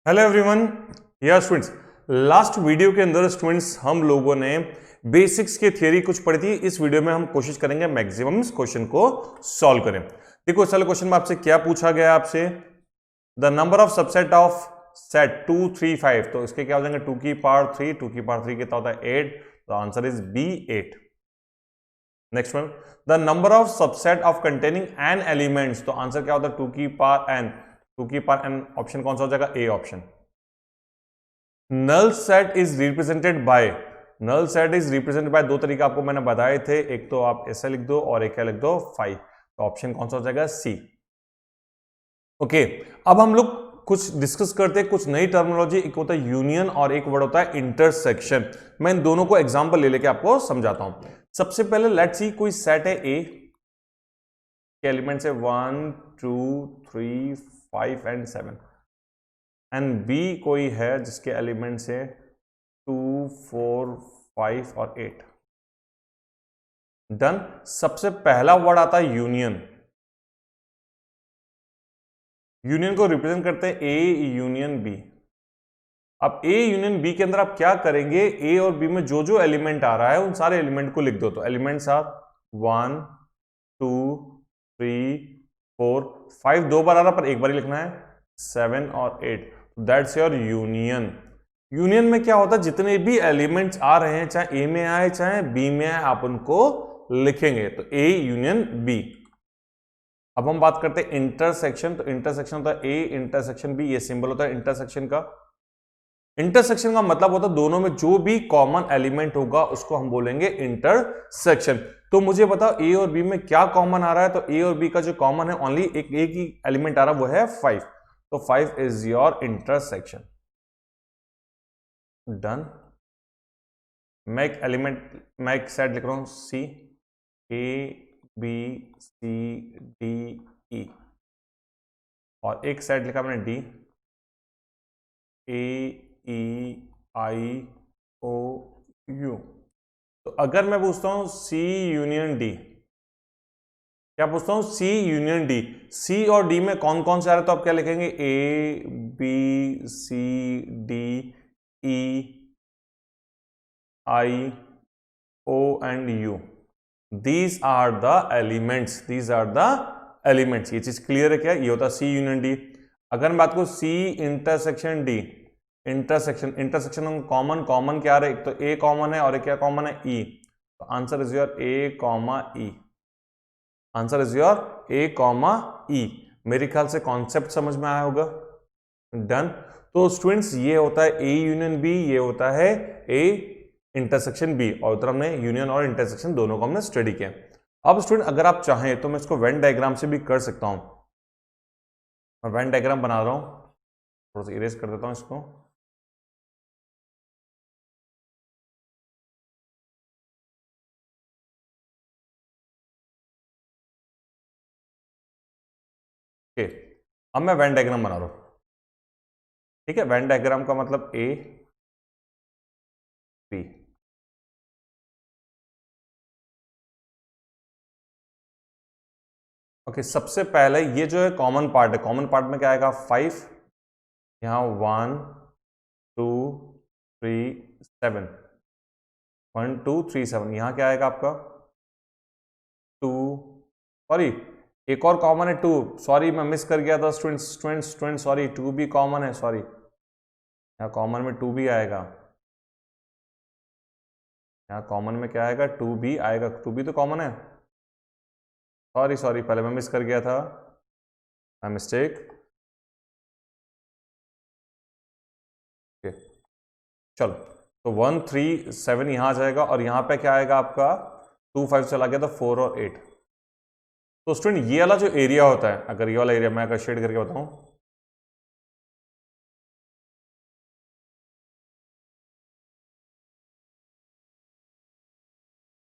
Hello everyone, या students, last video के अंदर स्टूडेंट्स हम लोगों ने बेसिक्स की थियरी कुछ पढ़ी थी। इस वीडियो में हम कोशिश करेंगे मैक्सिमम क्वेश्चन को सॉल्व करें। देखो, चलो क्वेश्चन में आपसे क्या पूछा गया, आपसे the number of subset of set 2 3 5, तो इसके क्या हो जाएंगे 2 की पावर 3, 2 की पावर 3 कितना होता है 8, तो answer is B 8। Next one, the number of subset of containing n elements, तो आंसर क्या होता है 2 की पावर एन, 2 की पावर एन ऑप्शन कौन सा हो जाएगा, A option. Null set is represented by, null set is represented by, दो तरीका आपको मैंने बताए थे, एक तो आप ऐसे लिख दो और एक क्या लिख दो 5, तो ऑप्शन कौन सा हो जाएगा सी। ओके, अब हम लोग कुछ डिस्कस करते हैं, कुछ नई टर्मिनोलॉजी, एक होता है यूनियन और एक वर्ड होता है इंटरसेक्शन। मैं इन दोनों को एग्जांपल ले लेके आपको समझाता हूं। सबसे पहले लेट्स सी, कोई सेट है ए के एलिमेंट्स है 1 2 3 5 एंड 7, एंड बी कोई है जिसके एलिमेंट्स है 2 4 5 और 8। डन। सबसे पहला वर्ड आता है यूनियन। यूनियन को रिप्रेजेंट करते हैं ए यूनियन बी। अब ए यूनियन बी के अंदर आप क्या करेंगे, ए और बी में जो जो एलिमेंट आ रहा है उन सारे एलिमेंट को लिख दो। तो एलिमेंट्स आर 1 2 3 4 5, दो बार आ रहा पर एक बार ही लिखना है, 7 और 8, दैट्स योर यूनियन। यूनियन में क्या होता है, जितने भी एलिमेंट्स आ रहे हैं, चाहे ए में आए चाहे बी में आए, आप उनको लिखेंगे। तो ए यूनियन बी। अब हम बात करते हैं इंटरसेक्शन। तो इंटरसेक्शन होता है ए इंटरसेक्शन बी, ये सिंबल होता है इंटरसेक्शन का। इंटरसेक्शन का मतलब होता है दोनों में जो भी कॉमन एलिमेंट होगा उसको हम बोलेंगे इंटरसेक्शन। तो मुझे बताओ ए और बी में क्या कॉमन आ रहा है, तो ए और बी का जो कॉमन है ओनली एक ही एलिमेंट आ रहा है, वो है 5, तो 5 इज योर इंटरसेक्शन। डन। मैं एक सेट लिख रहा हूं सी, ए बी सी डी ई, और एक सेट लिखा मैंने D, A E I O you. तो अगर मैं पूछता हूं सी यूनियन डी, क्या पूछता हूं सी यूनियन डी, सी और डी में कौन कौन से आ रहे हैं, तो आप क्या लिखेंगे A B C D E I O and U, these are the elements, these are the elements. ये चीज क्लियर है क्या, ये होता है सी यूनियन डी। अगर मैं बात करूं C intersection D, intersection common common क्या आ रहा है, एक तो ए कॉमन है और एक क्या कॉमन है ई, तो answer is your A comma E, answer is your A comma ई। मेरे ख्याल से कॉन्सेप्ट समझ में आया होगा। डन। तो स्टूडेंट्स ये होता है ए यूनियन बी, ये होता है ए इंटरसेक्शन बी, और उधर हमने यूनियन और इंटरसेक्शन दोनों को हमने स्टडी किया। अब स्टूडेंट अगर आप चाहें तो मैं इसको वेन डायग्राम से भी कर सकता हूं। मैं वेन डायग्राम बना रहा हूं, थोड़ा सा इरेज कर देता हूं इसको। ओके, अब मैं वेन डायग्राम बना रहा हूं। ठीक है, वेन डायग्राम का मतलब ए बी। ओके, सबसे पहले ये जो है कॉमन पार्ट है, कॉमन पार्ट में क्या आएगा 5, यहाँ 1 2 3 7, 1 2 3 7, यहाँ क्या आएगा आपका 2, सॉरी एक और कॉमन है 2, सॉरी मैं मिस कर गया था स्टूडेंट्स, स्टूडेंट्स सॉरी, 2 भी कॉमन है, सॉरी यहाँ कॉमन में 2 भी आएगा, यहाँ कॉमन में क्या आएगा 2 भी आएगा, 2 भी तो कॉमन है, सॉरी सॉरी पहले मैं मिस कर गया था, माय मिस्टेक। ओके चलो, तो 1 3 7 यहाँ आ जाएगा, और यहाँ पे क्या आएगा आपका 2 5 चला गया, तो 4 और 8। तो स्टूडेंट ये वाला जो एरिया होता है, अगर ये वाला एरिया मैं अगर शेड करके बताऊं,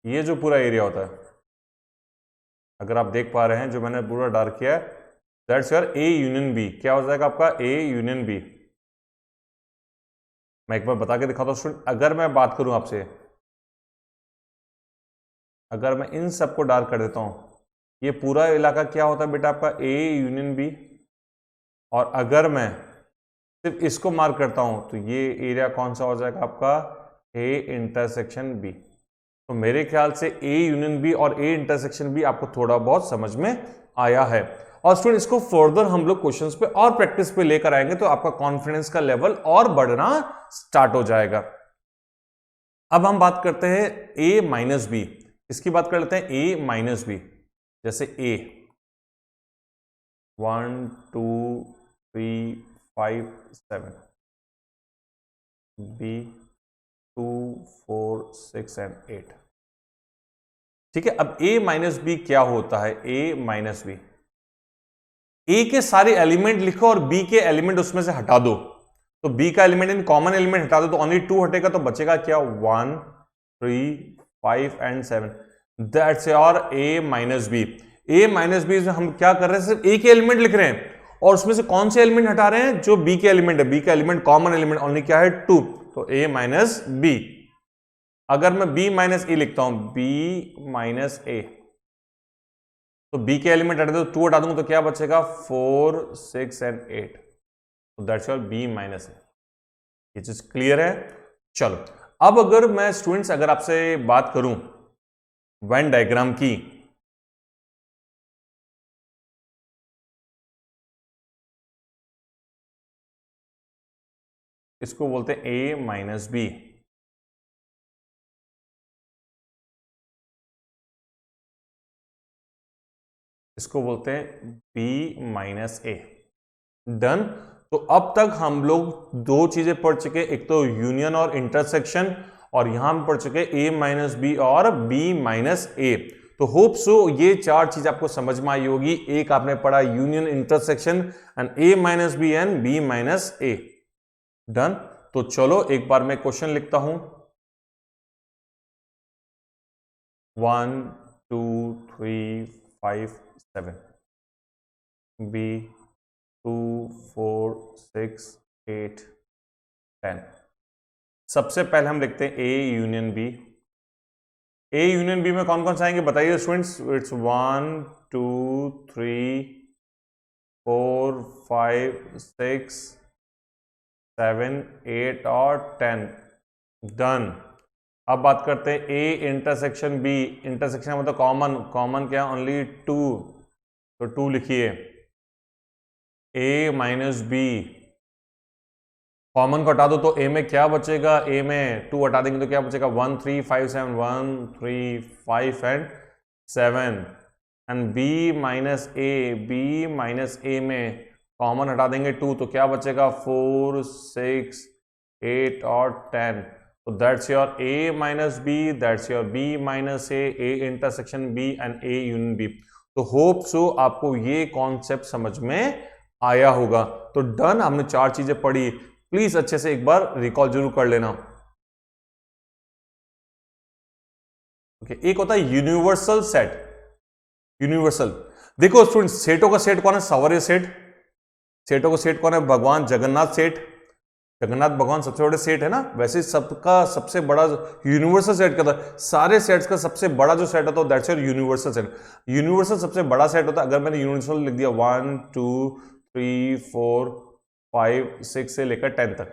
ये जो पूरा एरिया होता है, अगर आप देख पा रहे हैं जो मैंने पूरा डार्क किया है, that's your A union B. क्या हो जाएगा आपका ए यूनियन बी। मैं एक बार बता के दिखाता हूं स्टूडेंट, अगर मैं बात करूं आपसे, अगर मैं इन सबको डार्क कर देता हूं, ये पूरा इलाका क्या होता है बेटा आपका ए यूनियन बी। और अगर मैं सिर्फ इसको मार्क करता हूं तो ये एरिया कौन सा हो जाएगा आपका, ए इंटरसेक्शन बी। तो मेरे ख्याल से ए यूनियन बी और ए इंटरसेक्शन बी आपको थोड़ा बहुत समझ में आया है। और स्टूडेंट इसको फर्दर हम लोग क्वेश्चंस पे और प्रैक्टिस पे लेकर आएंगे तो आपका कॉन्फिडेंस का लेवल और बढ़ना स्टार्ट हो जाएगा। अब हम बात करते हैं ए माइनस बी, इसकी बात कर लेते हैं ए माइनस बी। जैसे ए 1 2 3 5 7, बी 2 4 6 एंड 8। ठीक है, अब a माइनस बी क्या होता है, a माइनस बी, a के सारे एलिमेंट लिखो और b के एलिमेंट उसमें से हटा दो। तो b का एलिमेंट इन कॉमन एलिमेंट हटा दो तो ओनली 2 हटेगा, तो बचेगा क्या 1 3 5 and 7। That's your a minus B. a minus B में हम क्या कर रहे हैं, सिर्फ a के एलिमेंट लिख रहे हैं और उसमें से कौन से एलिमेंट हटा रहे हैं, जो b के एलिमेंट है। b का एलिमेंट कॉमन एलिमेंट ओनली क्या है 2, तो a माइनस बी। अगर मैं b माइनस ए लिखता हूं, b माइनस ए, तो b के एलिमेंट हटा दो, 2 हटा दूंगा तो क्या बचेगा 4 6 एंड 8। तो दैट्स योर b माइनस ए। ये चीज क्लियर है। चलो अब अगर मैं स्टूडेंट्स अगर आपसे बात करूं वेन डायग्राम की, इसको बोलते हैं a माइनस बी। इसको बोलते हैं b माइनस ए। डन। तो अब तक हम लोग दो चीजें पढ़ चुके, एक तो यूनियन और इंटरसेक्शन, और यहां हम पढ़ चुके a माइनस बी और b माइनस ए। तो होप सो ये चार चीज आपको समझ में आई होगी। एक आपने पढ़ा union, intersection and a minus B and b minus A. Done. तो चलो एक बार मैं क्वेश्चन लिखता हूं, 1 2 3 5 7, b 2 4 6 8 10। सबसे पहले हम लिखते हैं A union B. A union B में कौन कौन से आएंगे बताइए स्टूडेंट्स। इट्स 1 2 3 4 5 6 7 8 और 10। डन। अब बात करते हैं ए इंटरसेक्शन बी। इंटरसेक्शन मतलब कॉमन, कॉमन क्या है ओनली 2, तो 2 लिखिए। ए माइनस बी, कॉमन को हटा दो तो ए में क्या बचेगा, ए में 2 हटा देंगे तो क्या बचेगा 1 3 5 7, 1 3 5 and 7। And B minus A, B minus A में कॉमन हटा देंगे 2 तो क्या बचेगा 4 6 8 और 10। तो that's your A minus B, that's your B minus A intersection B and A union B. तो होप सो आपको ये कॉन्सेप्ट समझ में आया होगा। तो डन, हमने चार चीजें पढ़ी, प्लीज अच्छे से एक बार रिकॉल जरूर कर लेना। ओके, एक होता है यूनिवर्सल सेट। यूनिवर्सल, देखो स्टूडेंट सेटों का सेट कौन है, सौर्य सेट। सेटों का सेट कौन है, भगवान जगन्नाथ सेट। जगन्नाथ भगवान सबसे बड़े सेट है ना। वैसे सबका सबसे बड़ा यूनिवर्सल सेट क्या था, सारे सेट्स का सबसे बड़ा जो सेट होता है that's your universal set. Universal सबसे बड़ा सेट होता है। अगर मैंने यूनिवर्सल लिख दिया 1 2 3 4 5 6 से लेकर 10 तक,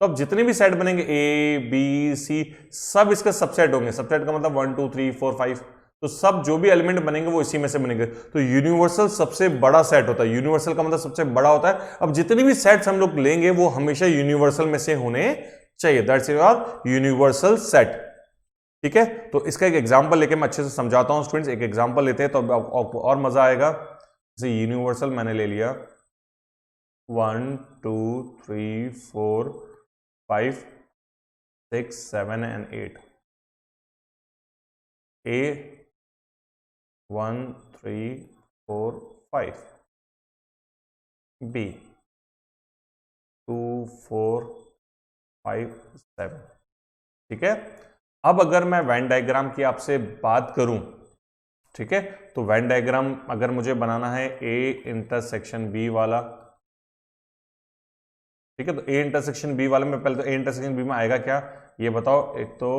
तो अब जितने भी सेट बनेंगे ए बी सी सब इसके सबसेट होंगे। सबसेट का मतलब 1 2 3 4 5, तो सब जो भी एलिमेंट बनेंगे वो इसी में से बनेंगे। तो यूनिवर्सल सबसे बड़ा सेट होता है। यूनिवर्सल का मतलब सबसे बड़ा होता है। अब जितने भी सेट्स हम लोग लेंगे वो हमेशा यूनिवर्सल में से होने चाहिए। That's your universal set. ठीक है, तो इसका एक एग्जांपल लेके मैं अच्छे से समझाता हूं स्टूडेंट्स। एक एग्जांपल लेते हैं तो आपको और मजा आएगा। जैसे यूनिवर्सल मैंने ले लिया 1 2 3 4 5 6 7 एंड 8। A 1 3 4 5, B 2 4 5 7। ठीक है, अब अगर मैं वेन डायग्राम की आपसे बात करूं, ठीक है, तो वेन डायग्राम अगर मुझे बनाना है ए इंटरसेक्शन बी वाला, ठीक है, तो ए इंटरसेक्शन बी वाले में पहले तो ए इंटरसेक्शन बी में आएगा क्या ये बताओ। एक तो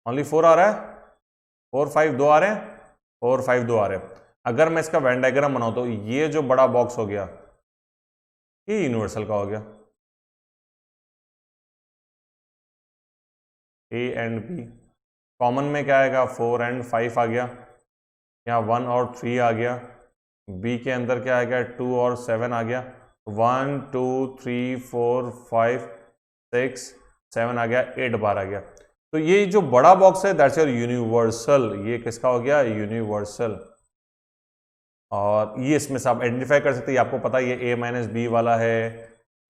ओनली 4 आ रहा है, 4 5 2 आ रहे हैं, 4 5 2 आ रहे हैं। अगर मैं इसका वेन डायग्राम बनाऊं तो ये जो बड़ा बॉक्स हो गया ये यूनिवर्सल का हो गया, ए एंड बी। कॉमन में क्या आएगा, 4 एंड 5 आ गया, यहाँ 1 और 3 आ गया। बी के अंदर क्या आ गया, 2 और 7 आ गया। 1 2 3 4 5 6 7 आ गया, 8 बार आ गया। तो ये जो बड़ा बॉक्स है दैट्स योर यूनिवर्सल, ये किसका हो गया, यूनिवर्सल। और ये इसमें से आप आइडेंटिफाई कर सकते हैं, आपको पता है ये a माइनस बी वाला है,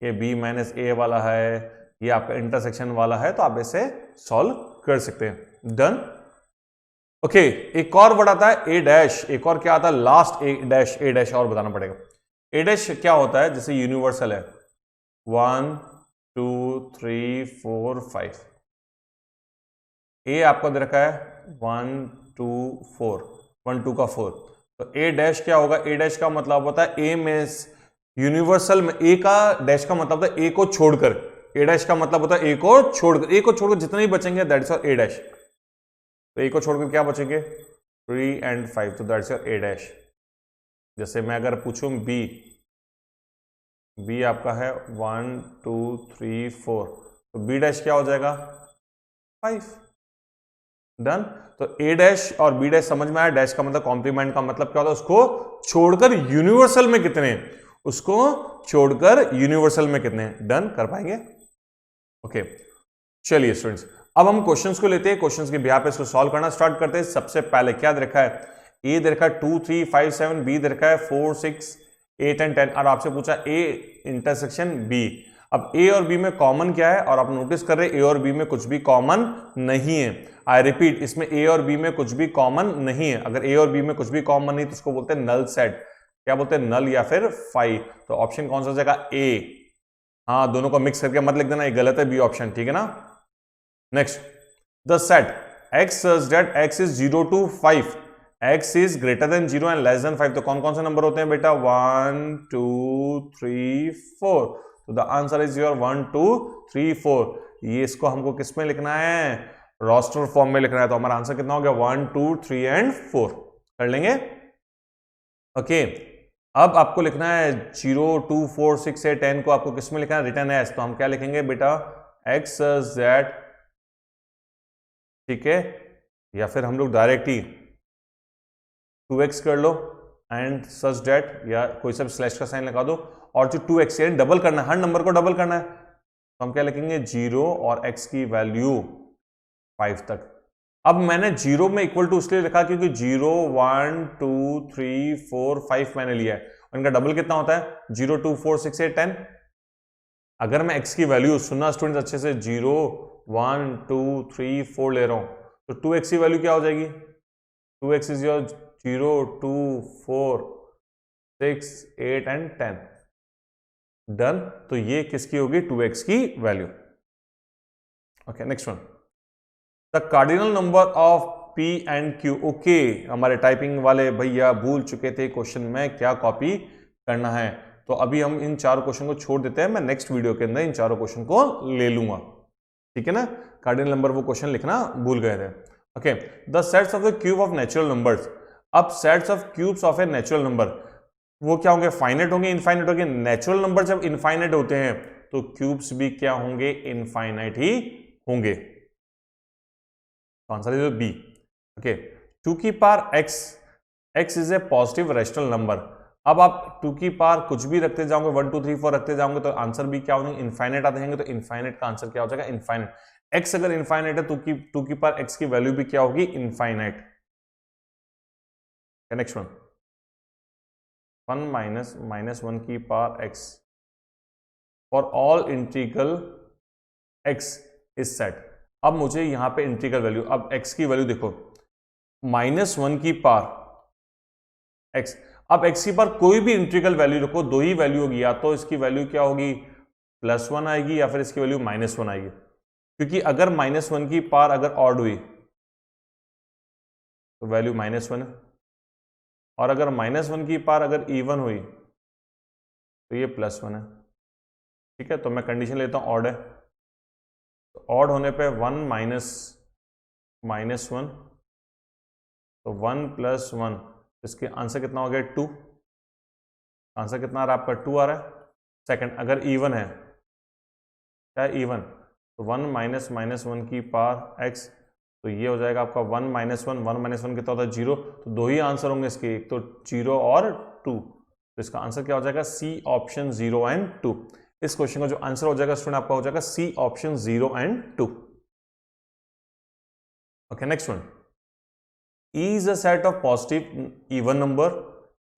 ये b माइनस ए वाला है, ये आपका इंटरसेक्शन वाला है, तो आप इसे सॉल्व कर सकते हैं। डन। ओके, एक और वर्ड आता है ए डैश, एक और क्या आता है लास्ट, ए डैश और बताना पड़ेगा। ए डैश क्या होता है, जैसे यूनिवर्सल है 1 2 3 4 5, ए आपको दे रखा है 1 2 4, 1 2 का 4, तो ए डैश क्या होगा, ए डैश का मतलब होता है ए में यूनिवर्सल में ए का डैश का मतलब होता है ए को छोड़कर, ए डैश का मतलब होता है ए को छोड़कर, ए को छोड़कर जितने ही बचेंगे दैट्स योर ए डैश। तो ए को छोड़कर क्या बचेंगे, 3 एंड 5, तो दैट्स योर ए डैश। जैसे मैं अगर पूछूं बी, बी आपका है 1 2 3 4, तो बी डैश क्या हो जाएगा 5। डन। तो ए डैश और बी डैश समझ में आया, डैश का मतलब कॉम्प्लीमेंट का मतलब क्या होता है, उसको छोड़कर यूनिवर्सल में कितने, उसको छोड़कर यूनिवर्सल में कितने। डन कर पाएंगे। ओके चलिए स्टूडेंट्स, अब हम क्वेश्चंस को लेते हैं, क्वेश्चंस के बिहार पे इसको सॉल्व करना स्टार्ट करते हैं। सबसे पहले क्या दे रखा है, ए दे रखा है 2 3 5 7, बी दे रखा है 4 6 8 एंड 10, और आपसे पूछा ए इंटरसेक्शन बी। अब ए और बी में कॉमन क्या है, और आप नोटिस कर रहे हैं ए और बी में कुछ भी कॉमन नहीं है। आई रिपीट, इसमें ए और बी में कुछ भी कॉमन नहीं है। अगर ए और बी में कुछ भी कॉमन नहीं तो उसको बोलते हैं नल सेट। क्या बोलते हैं, नल या फिर फाई। तो ऑप्शन कौन सा हो जाएगा, ए। हाँ, दोनों को मिक्स करके मत लिख देना, ये गलत है, बी ऑप्शन, ठीक है ना। Next, the set x such that x is 0 to 5, x is greater than 0 and less than 5, तो कौन कौन से नंबर होते हैं बेटा, 1 2 3 4, तो द आंसर इज योर 1 2 3 4। ये इसको हमको किस में लिखना है, रोस्टर फॉर्म में लिखना है, तो हमारा आंसर कितना हो गया 1 2 3 एंड 4। कर लेंगे। ओके, अब आपको लिखना है 0 2 4 6 8 10 को आपको किस में लिखना है, रिटर्न एज, तो हम क्या लिखेंगे बेटा, x z, ठीक है, या फिर हम लोग डायरेक्ट ही 2x कर लो एंड सच डेट, या कोई सा स्लैश का साइन लगा दो, और जो 2x यानी डबल करना है, हर नंबर को डबल करना है, तो हम क्या लिखेंगे 0 और x की वैल्यू 5 तक। अब मैंने 0 में इक्वल टू इसलिए लिखा क्योंकि 0 1 2 3 4 5 मैंने लिया है, इनका डबल कितना होता है, 0 2 4 6 8 10। अगर मैं x की वैल्यू, सुनना स्टूडेंट्स अच्छे से, 0 1 2 3 4 ले रहा हूं, तो 2x की वैल्यू क्या हो जाएगी, 2x is your 0 2 4 6 8 and 10। Done. तो ये किसकी होगी, 2x की value. Okay next one, the cardinal number of p and q। Okay, हमारे टाइपिंग वाले भैया भूल चुके थे क्वेश्चन में क्या कॉपी करना है, तो अभी हम इन चारों क्वेश्चन को छोड़ देते हैं, मैं नेक्स्ट वीडियो के अंदर इन चारों क्वेश्चन को ले लूंगा, ठीक है ना। कार्डिनल नंबर वो क्वेश्चन लिखना भूल गए थे। Okay, the sets of the cube of natural numbers. अब sets of cubes of a natural number वो क्या होंगे, फाइनाइट होंगे, इनफाइनाइट होंगे। नेचुरल नंबर जब इनफाइनाइट होते हैं तो क्यूब्स भी क्या होंगे, इनफाइनाइट ही होंगे। Answer is B. ओके, 2 की power x, x is a positive rational number. अब आप 2 की पावर कुछ भी रखते जाओगे, 1 2 3 4 रखते जाओगे, तो आंसर भी क्या होंगे, इनफाइनाइट आते जाएंगे, तो इनफाइनाइट का आंसर क्या हो जाएगा, इनफाइनाइट। x अगर इनफाइनाइट है, 2 की पावर x की वैल्यू भी क्या होगी, इनफाइनाइट। नेक्स्ट वन, 1 माइनस 1 की power x for all integral x is set. अब मुझे यहां पे इंटीग्रल वैल्यू, अब x की वैल्यू देखो, -1 की पावर x। अब x की पावर कोई भी इंटीग्रल वैल्यू रखो, दो ही वैल्यू होगी, या तो इसकी वैल्यू क्या होगी, +1 आएगी, या फिर इसकी वैल्यू -1 आएगी, क्योंकि अगर -1 की पावर अगर ऑड हुई तो वैल्यू -1 है, और अगर -1 की पावर अगर इवन हुई तो ये +1 है, ठीक है। तो मैं कंडीशन लेता हूं ऑड है, तो ऑड होने पे 1 माइनस 1, तो 1 + 1, इसके आंसर कितना हो गया, 2। आंसर कितना आ रहा है आपका, 2 आ रहा है। सेकंड अगर इवन है, क्या इवन, तो 1 माइनस माइनस 1 की पावर x, तो ये हो जाएगा आपका 1 माइनस 1, 1 माइनस 1 कितना होता है 0, तो दो ही आंसर होंगे इसके, एक तो 0 और 2, तो इसका आंसर क्या हो जाएगा सी ऑप्शन 0 एंड 2। इस क्वेश्चन का जो आंसर हो जाएगा स्टूडेंट आपका हो जाएगा C option 0 and 2। Okay next one, E is a set of positive even number.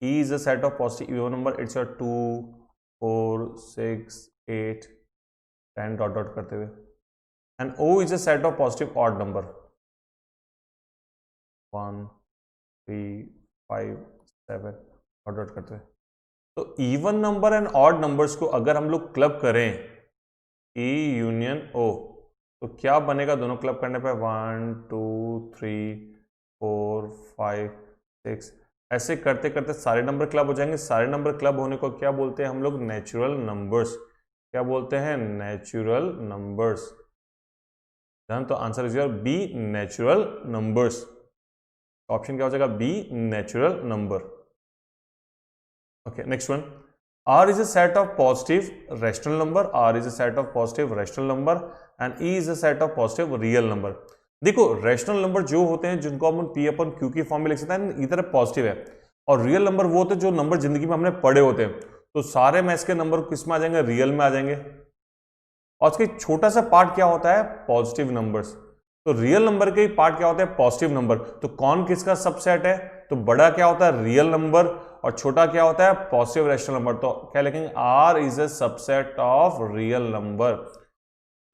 E is a set of positive even number. It's a 2, 4, 6, 8, 10 dot dot करते हुए. And O is a set of positive odd number. 1, 3, 5, 7 dot dot करते हुए. तो even number and odd numbers को अगर हम लोग club करें E यूनियन O, तो क्या बनेगा दोनों क्लब करने पे 1, 2, 3, 4, 5, 6, ऐसे करते करते सारे नंबर क्लब हो जाएंगे। सारे नंबर क्लब होने को क्या बोलते हैं हम लोग? Natural numbers. क्या बोलते हैं? Natural numbers. तो answer is your B, natural numbers. Option क्या हो जाएगा? B, natural number. Okay next one, R is a set of positive rational number. R is a set of positive rational number and E is a set of positive real number. देखो rational number जो होते हैं जिनको हम P अपन Q की form में लिख सकते हैं, इधर पॉजिटिव है, और रियल नंबर वो होते हैं जो नंबर जिंदगी में हमने पढ़े होते हैं। तो सारे मैथ्स के नंबर किस में आ जाएंगे? रियल में आ जाएंगे। और उसके छोटा सा पार्ट क्या होता है? Positive numbers. तो रियल नंबर के पार्ट क्या होता है? Positive number. तो कौन किसका सबसेट है? तो बड़ा क्या होता है? रियल नंबर, और छोटा क्या होता है? Positive rational number. तो क्या लिखेंगे? R is a subset of real number.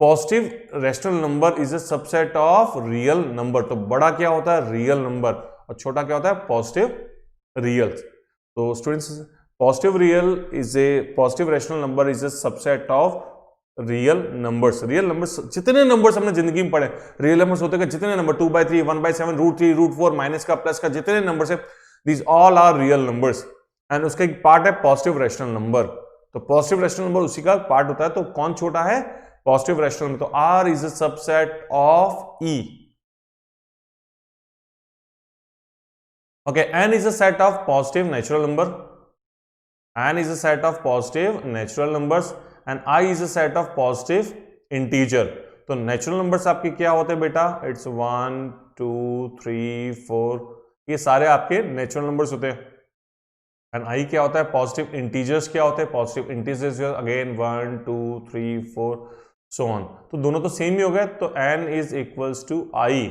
Positive rational number is a subset of real number. तो बड़ा क्या होता है? रियल नंबर, और छोटा क्या होता है? Positive real. तो students, positive real is a positive rational number is a subset of real numbers. Real numbers, जितने नंबर्स हमने जिंदगी में पढ़े, रियल नंबर्स होते हैं जितने नंबर, 2/3, 1/7, √3, √4, माइनस का, प्लस का, जितने नंबर्स है, these all are real numbers, and उसका एक पार्ट है पॉजिटिव रैशनल नंबर। तो पॉजिटिव रैशनल नंबर उसी का पार्ट होता है। तो कौन छोटा है? Positive rational number. तो R is a subset of E. Okay, N is a set of positive natural number. N is a set of positive natural numbers and I is a set of positive integer. तो natural numbers आपके क्या होते हैं बेटा? It's 1, 2, 3, 4, ये सारे आपके natural numbers होते हैं। एंड आई क्या होता है? Positive integers. क्या होते हैं? Positive integers again 1, 2, 3, 4 so on. तो दोनों तो सेम ही हो गए। तो n is equals to I,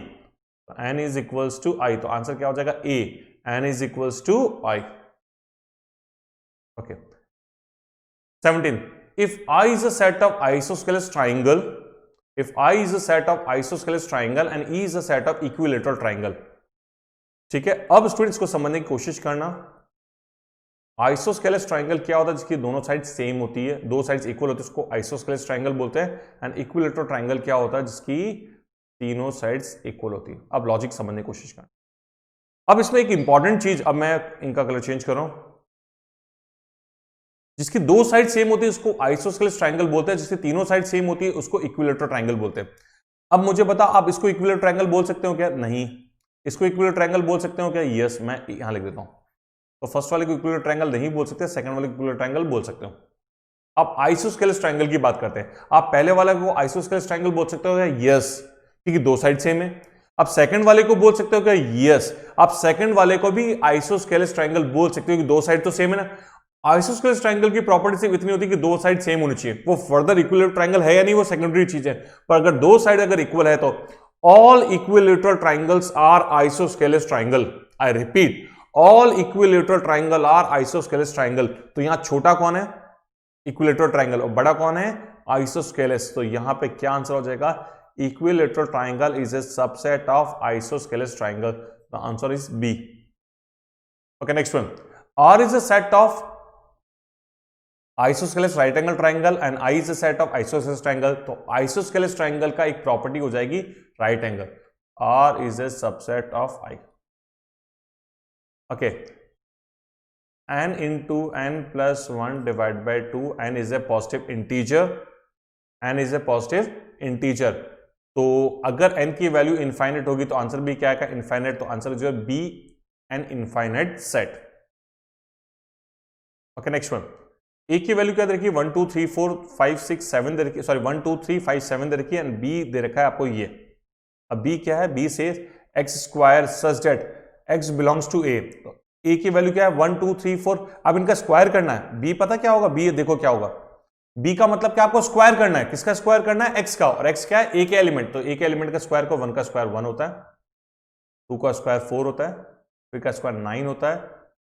n is equals to I. तो आंसर क्या हो जाएगा? A, n is equals to I. Okay 17, if I is a set of isosceles triangle, if I is a set of isosceles triangle and E is a set of equilateral triangle, ठीक है। अब students को समझने की कोशिश करना, isosceles triangle क्या होता है? जिसकी दोनों साइड सेम होती है, दो साइड्स इक्वल होती है, उसको आइसोस्केलेस ट्राइंगल बोलते हैं। एंड इक्विलेटरल ट्राइंगल क्या होता है? जिसकी तीनों साइड्स इक्वल होती है। अब लॉजिक समझने की कोशिश करना। अब इसमें एक इंपॉर्टेंट चीज, अब मैं इनका कलर चेंज कर रहा हूं, जिसकी दो साइड सेम होती है उसको आइसोस्केलेस ट्राइंगल बोलते हैं, जिसकी तीनों साइड सेम होती है उसको इक्विलेटरल ट्राइंगल बोलते हैं। अब मुझे बता, आप इसको इक्विलेटरल ट्राइंगल बोल सकते हो क्या? नहीं। इसको इक्विलेटरल ट्राइंगल बोल सकते हो क्या? यस। मैं यहां लिख देता हूं। तो फर्स्ट वाले को इक्विलेटरल ट्राइंगल नहीं बोल सकते, सेकंड वाले को इक्विलेटरल ट्राइंगल बोल सकते हो। अब आइसोस्केलेस ट्राइंगल की बात करते हैं। आप पहले वाले को आइसोस्केलेस ट्राइंगल बोल सकते हो क्या? यस, क्योंकि दो साइड सेम है। अब सेकंड वाले को बोल सकते हो क्या? यस। आप सेकंड वाले को भी आइसोस्केलेस ट्राइंगल बोल सकते हो कि दो साइड तो सेम है ना। आइसोस्केलेस ट्राइंगल की प्रॉपर्टी सिर्फ इतनी होती है कि दो साइड सेम होनी चाहिए। वो फर्दर इक्विलेटरल ट्राइंगल है या नहीं, वो सेकेंडरी चीज है। पर अगर दो साइड अगर इक्वल है तो all equilateral triangles are isosceles triangle. I repeat, all equilateral triangle are isosceles triangle. तो यहां छोटा कौन है? इक्विलेटरल ट्राइंगल, और बड़ा कौन है? आइसोस्केलेस। तो यहां पे क्या आंसर हो जाएगा? Equilateral triangle is a subset of isosceles triangle. The answer is B. Okay next one, R is a set of isosceles right angle triangle and I is a set of isosceles triangle। तो isosceles triangle का एक property हो जाएगी right angle। R is a subset of I। okay, n into n plus 1 divided by 2, n is a positive integer, n is a positive integer। तो अगर n की value infinite होगी तो answer भी क्या आएगा? इनफाइनाइट। तो आंसर जो है B, an infinite set. Okay next one, A की वैल्यू क्या दे रखी है 1 2 3 4 5 6 7 दे रखी, सॉरी 1 2 3 5 7 दे रखी है, एंड बी दे रखा है आपको ये। अब बी क्या है, बी से x square such that x belongs to A. A की वैल्यू क्या है 1 2 3 4, अब इनका स्क्वायर करना है। बी पता क्या होगा, बी देखो क्या होगा, बी का मतलब क्या, आपको स्क्वायर करना है। किसका स्क्वायर करना है, एक्स का, और एक्स क्या है, ए के एलिमेंट, तो ए के एलिमेंट का स्क्वायर को 1 का स्क्वायर 1 होता है, 2 का स्क्वायर 4 होता है, 3 का स्क्वायर 9 होता है,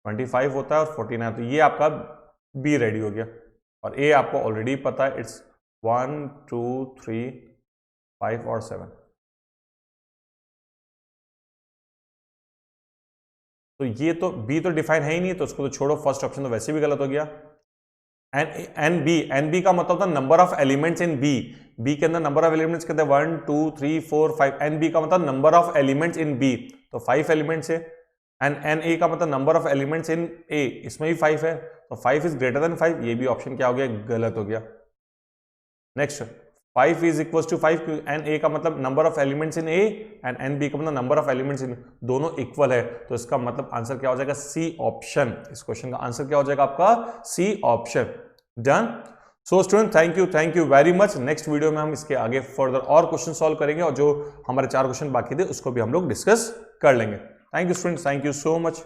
25 होता है और 49, तो ये आपका बी रेडी हो गया। और ए आपको ऑलरेडी पता है, इट्स 1 2 3 5 और 7। तो ये तो बी तो डिफाइन है ही नहीं, तो उसको तो छोड़ो, फर्स्ट ऑप्शन तो वैसे भी गलत हो गया। एन बी का मतलब होता है number of elements in B. B के अंदर नंबर ऑफ एलिमेंट्स कहते हैं 1 2 3 4 5। एन बी का मतलब number of elements in B, तो 5 एलिमेंट्स है। एंड एन ए का मतलब number of elements in A, इसमें भी 5 है, तो 5 इज ग्रेटर देन 5। ये भी ऑप्शन क्या हो गया, गलत हो गया। Next 5 is equal to 5, N A का मतलब number of elements in A, and N B का मतलब नंबर ऑफ एलिमेंट्स इन, दोनों इक्वल है, तो इसका मतलब आंसर क्या हो जाएगा, सी ऑप्शन। इस क्वेश्चन का आंसर क्या हो जाएगा आपका, C option. Done. So student thank you very much. Next video में हम इसके आगे फर्दर और क्वेश्चन सॉल्व करेंगे, और जो हमारे 4 क्वेश्चन बाकी थे उसको भी हम लोग डिस्कस कर लेंगे। Thank you student, thank you so much.